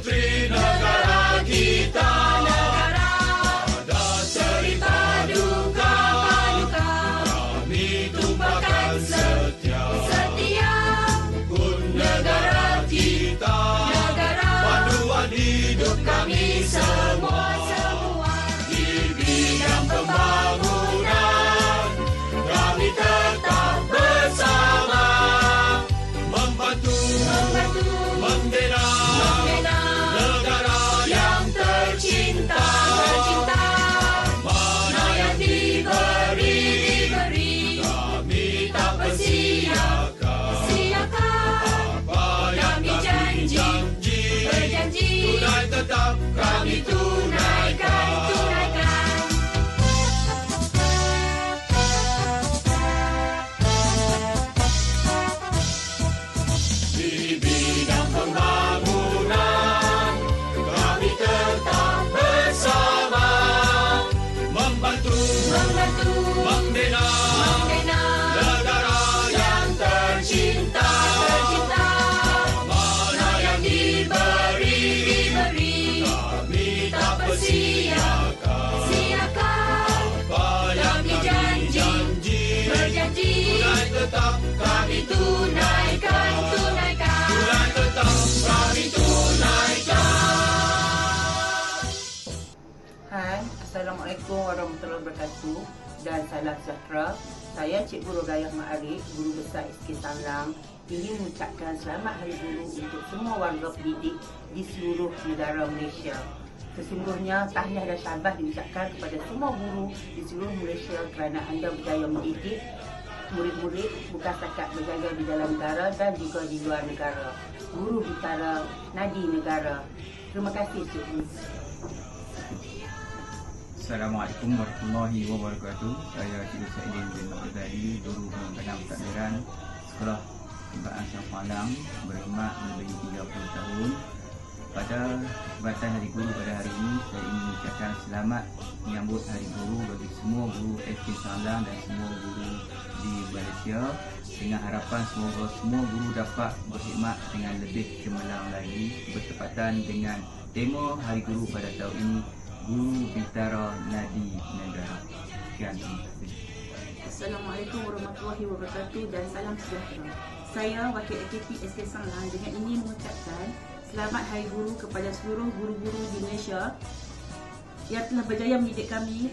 putri negara kita. Ada cerita duka, kami tumpahkan setia. Rukun negara kita, panduan hidup kami semua. Di bidang pembangunan, kami tetap bersama, membantu membina negara yang tercinta. Mana yang diberi, kami tak persiakan. Apa yang kami janji, tunai tetap kami tunaikan. Di bidang pembangunan, kami tetap bersama, membantu membina negara yang tercinta. Mana yang diberi, kami tak persiakan. Apa yang kami janji, tunai tetap kami tunaikan. Tunai tetap kami tunaikan. Hai, Assalamualaikum warahmatullahi wabarakatuh dan salam sejahtera. Saya Cikgu Rogayah Ma'arif, Guru Besar SK Sanglang, ingin mengucapkan selamat Hari Guru untuk semua warga pendidik di seluruh negara Malaysia. Sesungguhnya tahniah dan syabas diucapkan kepada semua guru di seluruh Malaysia kerana anda berjaya mendidik murid-murid bukan setakat berjaya di dalam negara dan juga di luar negara. Guru Bitara Nadi Negara. Terima kasih Cikgu. Assalamualaikum warahmatullahi wabarakatuh. Saya Cikgu Saidin bin Abdul, Guru Pengajaran Takdiran Sekolah Peribadatan Syah Malang, berkhidmat lebih 30 tahun. Pada kesempatan Hari Guru pada hari ini, saya ingin mengucapkan selamat menyambut Hari Guru bagi semua guru SK Sanglang dan semua guru di Malaysia, dengan harapan semoga semua guru dapat berkhidmat dengan lebih cemerlang lagi bertepatan dengan tema Hari Guru pada tahun ini, Guru Bitara Nadi Negara. Sekian, terima kasih. Assalamualaikum warahmatullahi wabarakatuh dan salam sejahtera. Saya Wakil AKP SK Sanglang dengan ingin mengucapkan selamat Hari Guru kepada seluruh guru-guru di Malaysia yang telah berjaya mendidik kami,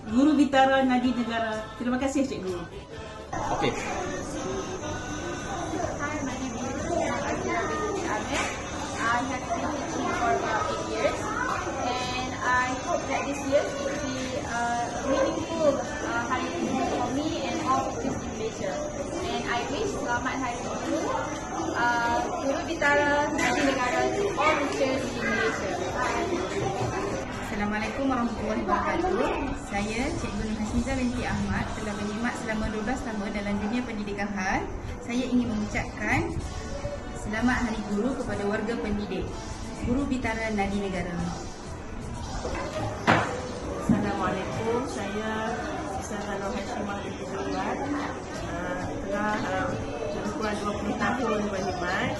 Guru Bitara Nadi Negara. Terima kasih Cikgu. Okey. Hi, my name is Azira binti Amir. I have been teaching for about 8 years, and I hope that this year will be a meaningful Hari Guru for me and all teachers in Malaysia. And I wish selamat Hari Guru, Guru Bitara Nadi Negara to all teachers in Malaysia. Assalamualaikum warahmatullahi wabarakatuh. Saya Cikgu Nur Hasnizah binti Ahmad telah berkhidmat selama 12 tahun dalam dunia pendidikan hal. Saya ingin mengucapkan selamat Hari Guru kepada warga pendidik, Guru Bitara Nadi Negara. Assalamualaikum, saya Sisara Nur Hashimah binti Ahmad. Telah lebih kurang 20 tahun berkhidmat.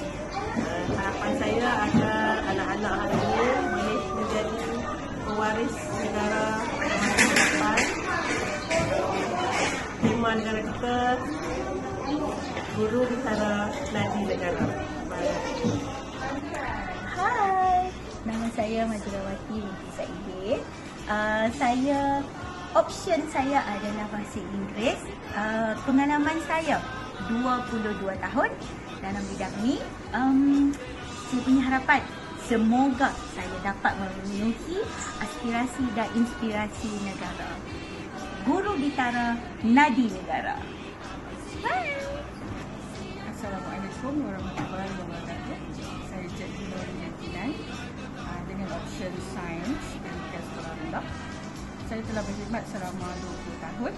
Harapan saya agar anak-anak hari ini boleh menjadi pewaris negara masa depan. Tema negara kita, Guru Bitara Nadi Negara. Hai, nama saya Majidawati binti Saidin. Option saya adalah bahasa Inggeris. Pengalaman saya 22 tahun dalam bidang ni. Saya punya harapan semoga saya dapat memenuhi aspirasi dan inspirasi negara. Guru Bitara Nadi Negara. Bye. Assalamualaikum warahmatullahi wabarakatuh. Saya Cikgu Nuri Yantinan dengan option Sains Pendidikan Sekolah Rendah. Saya telah berkhidmat selama 20 tahun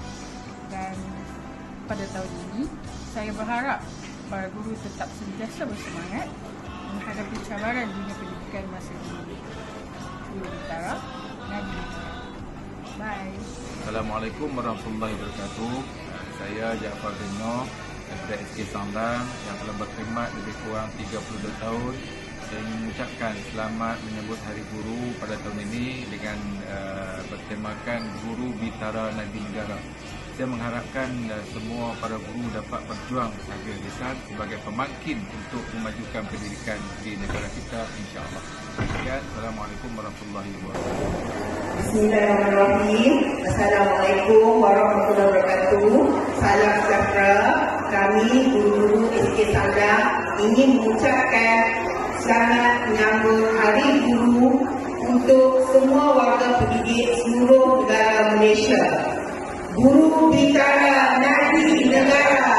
dan pada tahun ini saya berharap para guru tetap sentiasa bersemangat menghadapi cabaran dunia pendidikan masa ini. Guru Bitara Nadi Negara. Bye. Assalamualaikum warahmatullahi wabarakatuh. Saya Jaafar bin Noh daripada SK Sanglang yang telah berkhidmat lebih kurang 32 tahun saya ingin mengucapkan selamat menyambut Hari Guru pada tahun ini dengan bertemakan Guru Bintara Nadi Negara. Saya mengharapkan semua para guru dapat berjuang habis-habisan sebagai pemangkin untuk memajukan pendidikan di negara kita, insya-Allah. Sekian, Assalamualaikum warahmatullahi wabarakatuh. Bismillahirrahmanirrahim. Assalamualaikum warahmatullahi wabarakatuh. Salam sejahtera. Kami guru-guru SK Sanglang ingin mengucapkan selamat menyambut Hari Guru untuk semua warga pendidik seluruh negara Malaysia. Guru Bintara Nadi Negara.